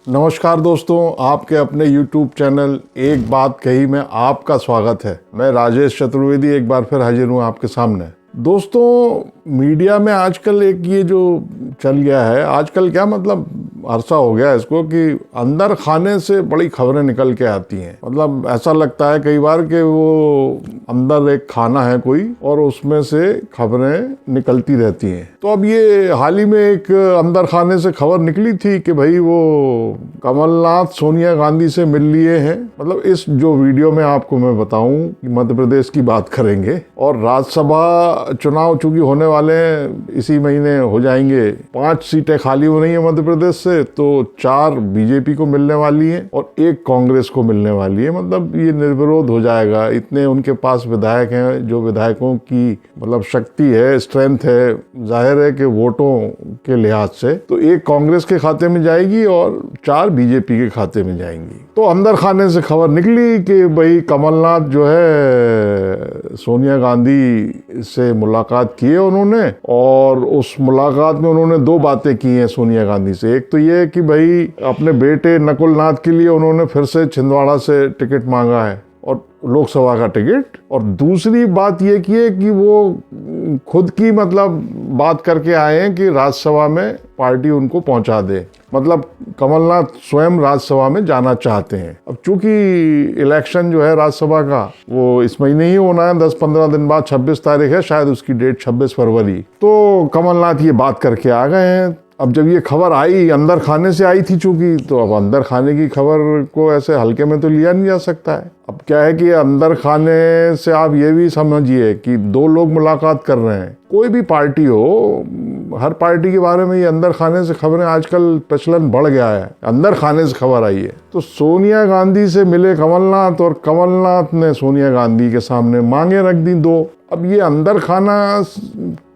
नमस्कार दोस्तों, आपके अपने YouTube चैनल एक बात कही में आपका स्वागत है। मैं राजेश चतुर्वेदी एक बार फिर हाजिर हूँ आपके सामने। दोस्तों, मीडिया में आजकल एक ये जो चल गया है, आजकल क्या मतलब अरसा हो गया इसको कि अंदर खाने से बड़ी खबरें निकल के आती हैं। मतलब ऐसा लगता है कई बार कि वो अंदर एक खाना है कोई और उसमें से खबरें निकलती रहती हैं। तो अब ये हाल ही में एक अंदर खाने से खबर निकली थी कि भाई वो कमलनाथ सोनिया गांधी से मिल लिए हैं। मतलब इस जो वीडियो में आपको मैं बताऊं कि मध्य प्रदेश की बात करेंगे और राज्यसभा चुनाव चूंकि होने वाले हैं, इसी महीने हो जाएंगे। 5 सीटें खाली हो रही हैं मध्य प्रदेश से, तो 4 बीजेपी को मिलने वाली हैं और 1 कांग्रेस को मिलने वाली है। मतलब ये निर्विरोध हो जाएगा। इतने उनके पास विधायक हैं, जो विधायकों की मतलब शक्ति है, स्ट्रेंथ है, जाहिर है कि वोटों के लिहाज से तो 1 कांग्रेस के खाते में जाएगी और 4 बीजेपी के खाते में जाएंगी। तो अंदर खाने से खबर निकली कि भाई कमलनाथ जो है सोनिया गांधी से मुलाकात की है उन्होंने, और उस मुलाकात में उन्होंने 2 बातें की हैं सोनिया गांधी से। एक तो ये कि भाई अपने बेटे नकुल नाथ के लिए उन्होंने फिर से छिंदवाड़ा से टिकट मांगा है और लोकसभा का टिकट, और दूसरी बात ये की है कि वो खुद की मतलब बात करके आए हैं कि राज्यसभा में पार्टी उनको पहुंचा दे। मतलब कमलनाथ स्वयं राज्यसभा में जाना चाहते हैं। अब चूंकि इलेक्शन जो है राज्यसभा का वो इस महीने ही होना है, 10-15 दिन बाद 26 तारीख है, शायद उसकी डेट 26 फरवरी। तो कमलनाथ ये बात करके आ गए हैं। अब जब ये खबर आई, अंदर खाने से आई थी चूंकि, तो अब अंदर खाने की खबर को ऐसे हल्के में तो लिया नहीं जा सकता है। अब क्या है कि अंदर खाने से आप ये भी समझिए कि 2 लोग मुलाकात कर रहे हैं। कोई भी पार्टी हो, हर पार्टी के बारे में ये अंदर खाने से खबरें आजकल प्रचलन बढ़ गया है। अंदर खाने से खबर आई है। तो सोनिया गांधी से मिले कमलनाथ और कमलनाथ ने सोनिया गांधी के सामने मांगे रख दी 2। अब ये अंदर खाना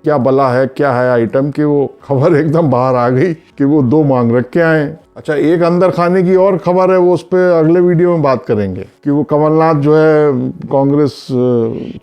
क्या बला है, क्या है आइटम कि वो खबर एकदम बाहर आ गई कि वो 2 मांग रख के आए। अच्छा, एक अंदर खाने की और खबर है, वो उस पर अगले वीडियो में बात करेंगे कि वो कमलनाथ जो है कांग्रेस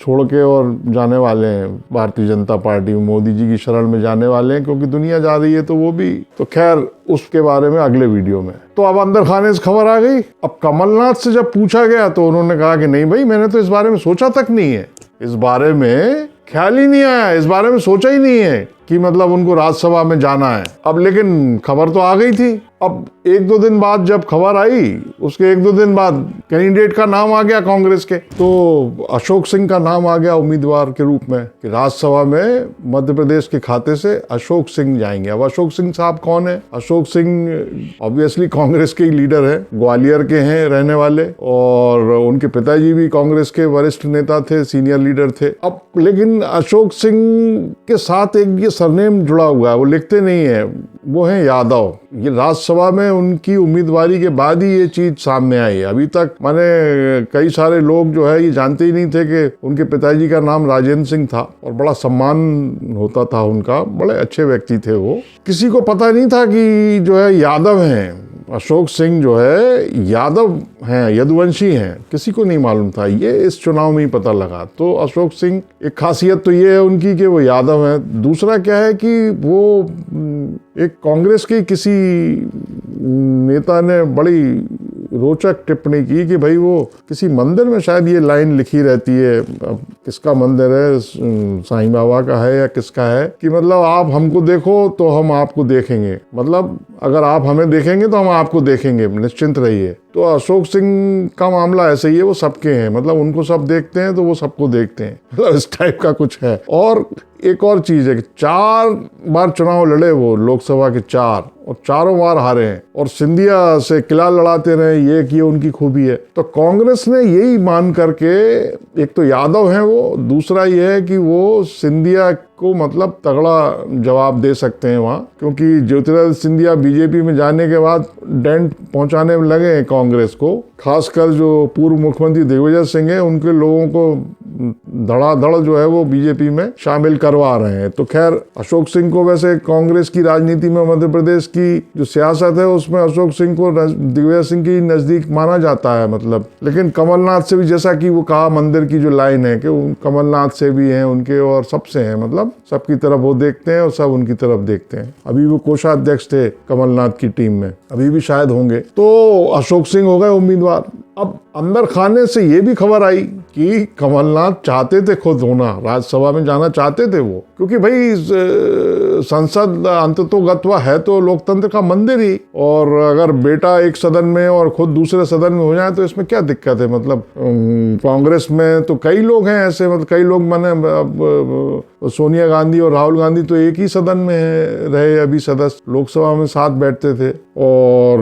छोड़ के और जाने वाले हैं भारतीय जनता पार्टी में, मोदी जी की शरण में जाने वाले हैं, क्योंकि दुनिया जा रही है तो वो भी। तो खैर उसके बारे में अगले वीडियो में। तो अब अंदर खाने से खबर आ गई। अब कमलनाथ से जब पूछा गया तो उन्होंने कहा कि नहीं भाई, मैंने तो इस बारे में सोचा तक नहीं है, इस बारे में ख्याल ही नहीं आया, इस बारे में सोचा ही नहीं है कि मतलब उनको राज्यसभा में जाना है। अब लेकिन खबर तो आ गई थी। अब 1-2 दिन बाद जब खबर आई, उसके 1-2 दिन बाद कैंडिडेट का नाम आ गया कांग्रेस के। तो अशोक सिंह का नाम आ गया उम्मीदवार के रूप में कि राज्यसभा में मध्य प्रदेश के खाते से अशोक सिंह जाएंगे। अब अशोक सिंह साहब कौन है? अशोक सिंह ऑब्वियसली कांग्रेस के ही लीडर है, ग्वालियर के हैं रहने वाले, और उनके पिताजी भी कांग्रेस के वरिष्ठ नेता थे, सीनियर लीडर थे। अब लेकिन अशोक सिंह के साथ एक ये सरनेम जुड़ा हुआ है, वो लिखते नहीं है, वो है यादव। ये राज्यसभा में उनकी उम्मीदवारी के बाद ही ये चीज सामने आई है। अभी तक माने कई सारे लोग जो है ये जानते ही नहीं थे कि उनके पिताजी का नाम राजेंद्र सिंह था और बड़ा सम्मान होता था उनका, बड़े अच्छे व्यक्ति थे वो। किसी को पता नहीं था कि जो है यादव हैं, अशोक सिंह जो है यादव हैं, यदुवंशी हैं, किसी को नहीं मालूम था। ये इस चुनाव में ही पता लगा। तो अशोक सिंह, एक खासियत तो ये है उनकी कि वो यादव हैं। दूसरा क्या है कि वो एक कांग्रेस के किसी नेता ने बड़ी रोचक टिप्पणी की कि भाई वो किसी मंदिर में शायद ये लाइन लिखी रहती है, अब किसका मंदिर है, साईं बाबा का है या किसका है, कि मतलब आप हमको देखो तो हम आपको देखेंगे, मतलब अगर आप हमें देखेंगे तो हम आपको देखेंगे, निश्चिंत रहिए। तो अशोक सिंह का मामला ऐसे ही है, वो सबके हैं, मतलब उनको सब देखते हैं तो वो सबको देखते हैं, मतलब इस टाइप का कुछ है। और एक और चीज है कि 4 बार चुनाव लड़े वो, लोकसभा के 4, और चारों बार हारे हैं, और सिंधिया से किला लड़ाते रहे, ये उनकी खूबी है। तो कांग्रेस ने यही मान करके, एक तो यादव हैं वो, दूसरा ये है कि वो सिंधिया को मतलब तगड़ा जवाब दे सकते हैं वहाँ, क्योंकि ज्योतिरादित्य सिंधिया बीजेपी में जाने के बाद डेंट पहुंचाने में लगे हैं कांग्रेस को। खासकर जो पूर्व मुख्यमंत्री दिग्विजय सिंह है, उनके लोगों को धड़ाधड़ जो है वो बीजेपी में शामिल करवा रहे हैं। तो खैर अशोक सिंह को वैसे कांग्रेस की राजनीति में मध्य प्रदेश की जो सियासत है उसमें अशोक सिंह को दिग्विजय सिंह की नजदीक माना जाता है मतलब। लेकिन कमलनाथ से भी, जैसा कि वो कहा मंदिर की जो लाइन है कि कमलनाथ से भी हैं उनके और सबसे हैं, मतलब सबकी तरफ वो देखते हैं और सब उनकी तरफ देखते हैं। अभी वो कोषाध्यक्ष थे कमलनाथ की टीम में, अभी भी शायद होंगे। तो अशोक सिंह हो गए उम्मीदवार। अब अंदर खाने से ये भी खबर आई कि कमलनाथ चाहते थे खुद होना, राज्यसभा में जाना चाहते थे वो, क्योंकि भाई संसद अंततोगत्वा है तो लोकतंत्र का मंदिर ही, और अगर बेटा एक सदन में और खुद दूसरे सदन में हो जाए तो इसमें क्या दिक्कत है। मतलब कांग्रेस में तो कई लोग हैं ऐसे, मतलब कई लोग माने सोनिया गांधी और राहुल गांधी तो एक ही सदन में रहे अभी सदस्य, लोकसभा में साथ बैठते थे। और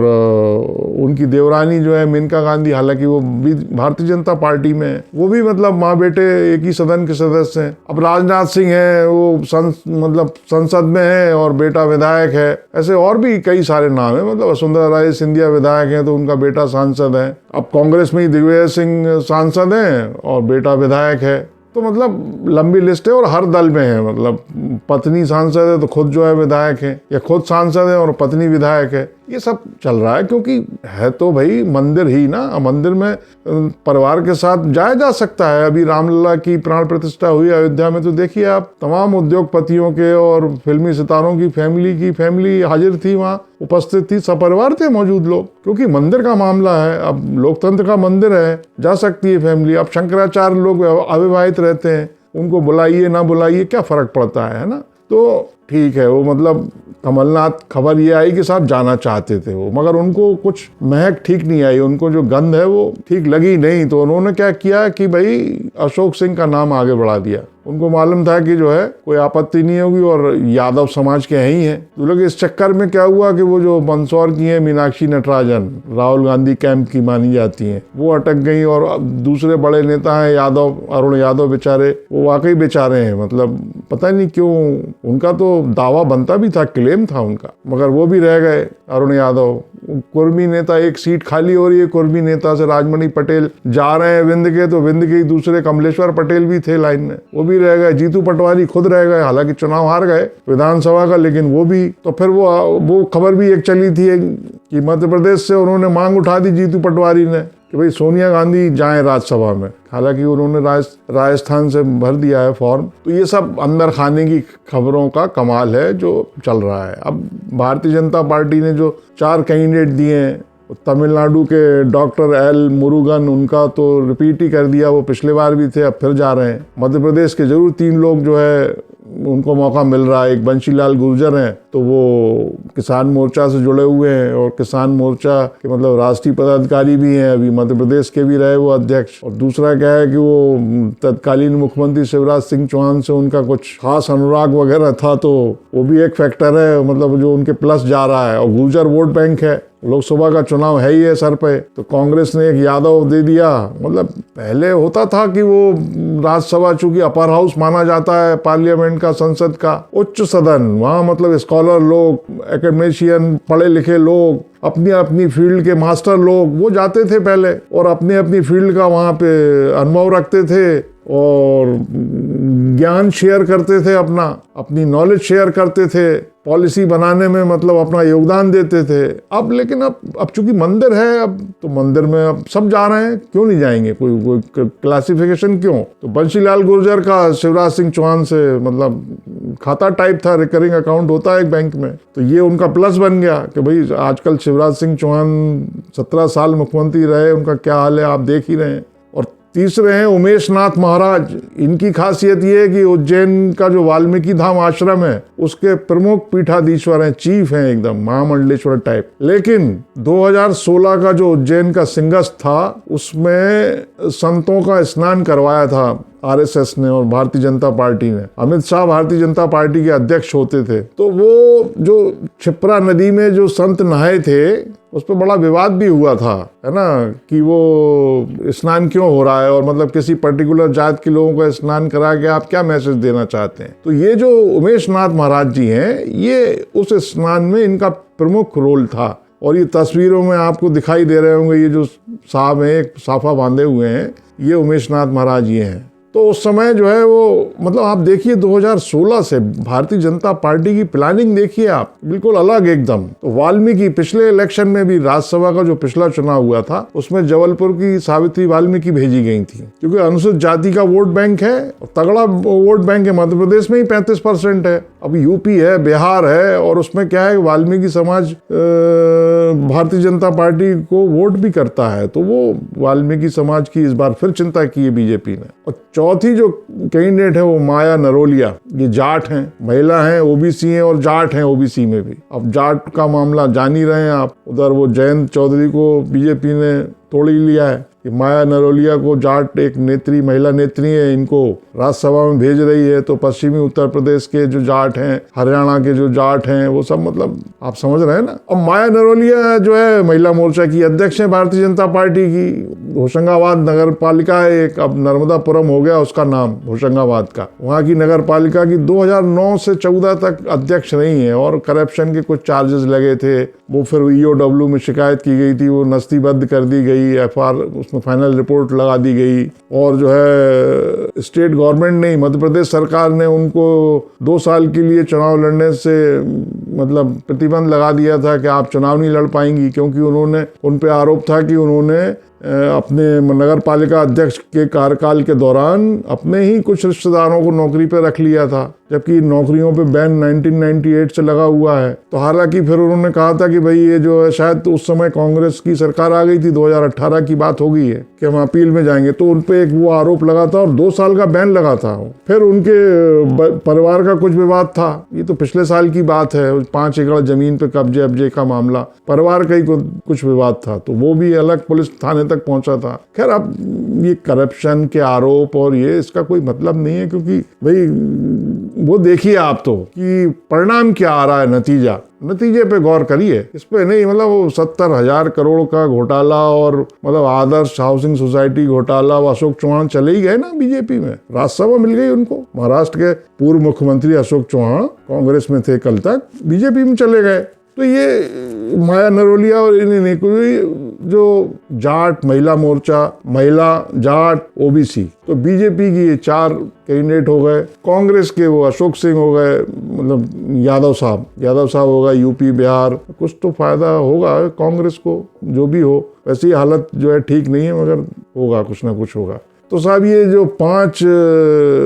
उनकी देवरानी जो है मेनका गांधी, हालांकि वो भी भारतीय जनता पार्टी में है, वो भी मतलब माँ बेटे एक ही सदन के सदस्य हैं। अब राजनाथ सिंह है वो मतलब संसद में है और बेटा विधायक है। ऐसे और भी कई सारे नाम है, मतलब वसुंधरा राजे सिंधिया विधायक है तो उनका बेटा सांसद है। अब कांग्रेस में ही दिग्विजय सिंह सांसद हैं और बेटा विधायक है। तो मतलब लंबी लिस्ट है और हर दल में है, मतलब पत्नी सांसद है तो खुद जो है विधायक है, या खुद सांसद है और पत्नी विधायक है। ये सब चल रहा है क्योंकि है तो भाई मंदिर ही ना, मंदिर में परिवार के साथ जाया जा सकता है। अभी रामलला की प्राण प्रतिष्ठा हुई अयोध्या में, तो देखिए आप तमाम उद्योगपतियों के और फिल्मी सितारों की फैमिली हाजिर थी, वहाँ उपस्थित थी, सपरिवार थे मौजूद लोग, क्योंकि मंदिर का मामला है। अब लोकतंत्र का मंदिर है, जा सकती है फैमिली। अब शंकराचार्य लोग अविवाहित रहते हैं, उनको बुलाइए ना बुलाइए क्या फर्क पड़ता है ना। तो ठीक है, वो मतलब कमलनाथ, खबर ये आई कि साहब जाना चाहते थे वो, मगर उनको कुछ महक ठीक नहीं आई, उनको जो गंध है वो ठीक लगी नहीं। तो उन्होंने क्या किया कि भाई अशोक सिंह का नाम आगे बढ़ा दिया। उनको मालूम था कि जो है कोई आपत्ति नहीं होगी और यादव समाज के ही हैं। तो लोग इस चक्कर में क्या हुआ कि वो जो मंदसौर की है मीनाक्षी नटराजन, राहुल गांधी कैंप की मानी जाती हैं, वो अटक गई। और दूसरे बड़े नेता हैं यादव, अरुण यादव, बेचारे वो वाकई बेचारे हैं, मतलब पता नहीं क्यों उनका तो दावा बनता भी था, क्लेम था उनका, मगर वो भी रह गए। अरुण यादव कुर्मी नेता, एक सीट खाली हो रही है कुर्मी नेता से, राजमणि पटेल जा रहे हैं विंध्य के, तो विंध्य के ही दूसरे कमलेश्वर पटेल भी थे लाइन में, वो भी रह गए। जीतू पटवारी खुद रह गए, हालांकि चुनाव हार गए विधानसभा का, लेकिन वो भी। तो फिर वो खबर भी एक चली थी कि मध्य प्रदेश से उन्होंने मांग उठा दी जीतू पटवारी ने कि भाई सोनिया गांधी जाएं राज्यसभा में, हालांकि उन्होंने राजस्थान से भर दिया है फॉर्म। तो ये सब अंदर खाने की खबरों का कमाल है जो चल रहा है। अब भारतीय जनता पार्टी ने जो 4 कैंडिडेट दिए हैं, तमिलनाडु के डॉक्टर एल मुरुगन, उनका तो रिपीट ही कर दिया, वो पिछले बार भी थे, अब फिर जा रहे हैं। मध्य प्रदेश के जरूर 3 लोग जो है उनको मौका मिल रहा है। एक बंशीलाल गुर्जर हैं, तो वो किसान मोर्चा से जुड़े हुए हैं और किसान मोर्चा के मतलब राष्ट्रीय पदाधिकारी भी हैं, अभी मध्य प्रदेश के भी रहे वो अध्यक्ष। और दूसरा क्या है कि वो तत्कालीन मुख्यमंत्री शिवराज सिंह चौहान से उनका कुछ खास अनुराग वगैरह था, तो वो भी एक फैक्टर है, मतलब जो उनके प्लस जा रहा है। और गुर्जर वोट बैंक है, लोकसभा का चुनाव है ही है सर पे, तो कांग्रेस ने एक यादव दे दिया। मतलब पहले होता था कि वो राज्यसभा चूंकि अपर हाउस माना जाता है पार्लियामेंट का, संसद का उच्च सदन, वहाँ मतलब स्कॉलर लोग, एकेडमिशियन, पढ़े लिखे लोग, अपनी अपनी फील्ड के मास्टर लोग, वो जाते थे पहले और अपनी अपनी फील्ड का वहाँ पे अनुभव रखते थे और ज्ञान शेयर करते थे, अपनी नॉलेज शेयर करते थे, पॉलिसी बनाने में मतलब अपना योगदान देते थे। अब लेकिन अब चूंकि मंदिर है, अब तो मंदिर में अब सब जा रहे हैं, क्यों नहीं जाएंगे, कोई क्लासिफिकेशन क्यों। तो बंशीलाल गुर्जर का शिवराज सिंह चौहान से मतलब खाता टाइप था, रिकरिंग अकाउंट होता है एक बैंक में, तो ये उनका प्लस बन गया कि भाई आजकल शिवराज सिंह चौहान 17 साल मुख्यमंत्री रहे, उनका क्या हाल है आप देख ही रहे हैं। और तीसरे हैं उमेश नाथ महाराज। इनकी खासियत ये है कि उज्जैन का जो वाल्मीकि धाम आश्रम है उसके प्रमुख पीठाधीश्वर हैं, चीफ हैं, एकदम महामंडलेश्वर टाइप। लेकिन 2016 का जो उज्जैन का सिंगस्त था उसमें संतों का स्नान करवाया था आरएसएस ने और भारतीय जनता पार्टी ने। अमित शाह भारतीय जनता पार्टी के अध्यक्ष होते थे, तो वो जो क्षिप्रा नदी में जो संत नहाए थे उस पर बड़ा विवाद भी हुआ था, है ना, कि वो स्नान क्यों हो रहा है और मतलब किसी पर्टिकुलर जात के लोगों को स्नान करा के आप क्या मैसेज देना चाहते हैं। तो ये जो उमेश नाथ महाराज जी हैं, ये उस स्नान में इनका प्रमुख रोल था। और ये तस्वीरों में आपको दिखाई दे रहे होंगे, ये जो साहब हैं एक साफा बांधे हुए हैं, ये उमेश नाथ महाराज ये हैं। तो उस समय जो है वो मतलब आप देखिए 2016 से भारतीय जनता पार्टी की प्लानिंग देखिए आप, बिल्कुल अलग एकदम। तो वाल्मीकि पिछले इलेक्शन में भी राज्यसभा का जो पिछला चुनाव हुआ था उसमें जबलपुर की सावित्री वाल्मीकि भेजी गई थी, क्योंकि अनुसूचित जाति का वोट बैंक है, तगड़ा वोट बैंक है। मध्य प्रदेश में ही 35% है, अब यूपी है, बिहार है, और उसमें क्या है वाल्मीकि समाज भारतीय जनता पार्टी को वोट भी करता है। तो वो वाल्मीकि समाज की इस बार फिर चिंता की है बीजेपी ने। और चौथी जो कैंडिडेट है वो माया नरोलिया, ये जाट हैं, महिला हैं, ओबीसी हैं और जाट हैं ओबीसी में भी। अब जाट का मामला जान ही रहे हैं आप, उधर वो जयंत चौधरी को बीजेपी ने तोड़ ही लिया है कि माया नरोलिया को जाट एक नेत्री, महिला नेत्री है, इनको राज्यसभा में भेज रही है। तो पश्चिमी उत्तर प्रदेश के जो जाट हैं, हरियाणा के जो जाट हैं, वो सब मतलब आप समझ रहे हैं ना। अब माया नरोलिया जो है महिला मोर्चा की अध्यक्ष है भारतीय जनता पार्टी की। होशंगाबाद नगर पालिका है एक, अब नर्मदापुरम हो गया उसका नाम होशंगाबाद का। वहाँ की नगर पालिका की 2009 से 14 तक अध्यक्ष रही है और करप्शन के कुछ चार्जेस लगे थे। वो फिर ईओडब्ल्यू में शिकायत की गई थी, वो नस्तीबद्ध कर दी गई, एफआर उसमें फाइनल रिपोर्ट लगा दी गई। और जो है स्टेट गवर्नमेंट ने, मध्य प्रदेश सरकार ने उनको 2 साल के लिए चुनाव लड़ने से मतलब प्रतिबंध लगा दिया था कि आप चुनाव नहीं लड़ पाएंगी, क्योंकि उन्होंने, उन पे आरोप था कि उन्होंने अपने नगर पालिका अध्यक्ष के कार्यकाल के दौरान अपने ही कुछ रिश्तेदारों को नौकरी पे रख लिया था, जबकि नौकरियों पे बैन 1998 से लगा हुआ है। तो हालांकि फिर उन्होंने कहा था कि भाई ये जो है, शायद उस समय कांग्रेस की सरकार आ गई थी, 2018 की बात हो गई है कि हम अपील में जाएंगे, तो उन पे एक वो आरोप लगा था और 2 साल का बैन लगा था। फिर उनके परिवार का कुछ विवाद था, ये तो पिछले साल की बात है, 5 एकड़ जमीन पे कब्जे अब्जे का मामला, परिवार का ही कुछ विवाद था, तो वो भी अलग पुलिस थाने तक पहुंचा था। खैर, अब ये करप्शन के आरोप और ये, इसका कोई मतलब नहीं है, क्योंकि भाई वो देखिए आप तो कि परिणाम क्या आ रहा है, नतीजे पे गौर करिए, इस पे नहीं। मतलब वो 70,000 करोड़ का घोटाला और मतलब आदर्श हाउसिंग सोसाइटी घोटाला, वो अशोक चौहान चले ही गए ना बीजेपी में, राज्यसभा मिल गई उनको। महाराष्ट्र के पूर्व मुख्यमंत्री अशोक चौहान कांग्रेस में थे कल तक, बीजेपी में चले गए। तो ये माया नरोलिया और जो जाट, महिला मोर्चा, महिला, जाट, ओबीसी, तो बीजेपी की ये 4 कैंडिडेट हो गए। कांग्रेस के वो अशोक सिंह हो गए, मतलब यादव साहब हो गए, यूपी बिहार। कुछ तो फायदा होगा कांग्रेस को, जो भी हो। वैसी हालत जो है ठीक नहीं है, मगर होगा, कुछ ना कुछ होगा। तो साहब ये जो 5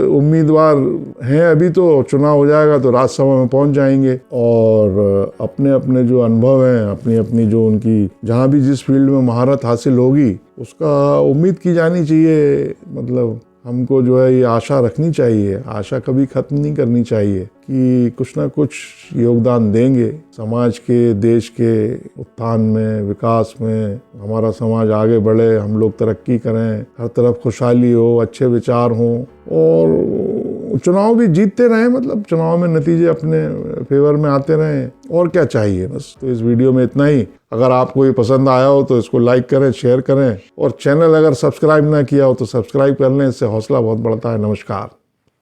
उम्मीदवार हैं, अभी तो चुनाव हो जाएगा तो राज्यसभा में पहुंच जाएंगे और अपने अपने जो अनुभव हैं, अपनी अपनी जो उनकी जहां भी जिस फील्ड में महारत हासिल होगी उसका उम्मीद की जानी चाहिए। मतलब हमको जो है ये आशा रखनी चाहिए, आशा कभी खत्म नहीं करनी चाहिए कि कुछ ना कुछ योगदान देंगे समाज के, देश के उत्थान में, विकास में, हमारा समाज आगे बढ़े, हम लोग तरक्की करें, हर तरफ खुशहाली हो, अच्छे विचार हों और चुनाव भी जीतते रहें। मतलब चुनाव में नतीजे अपने फेवर में आते रहें, और क्या चाहिए बस। तो इस वीडियो में इतना ही। अगर आपको ये पसंद आया हो तो इसको लाइक करें, शेयर करें, और चैनल अगर सब्सक्राइब ना किया हो तो सब्सक्राइब कर लें, इससे हौसला बहुत बढ़ता है। नमस्कार।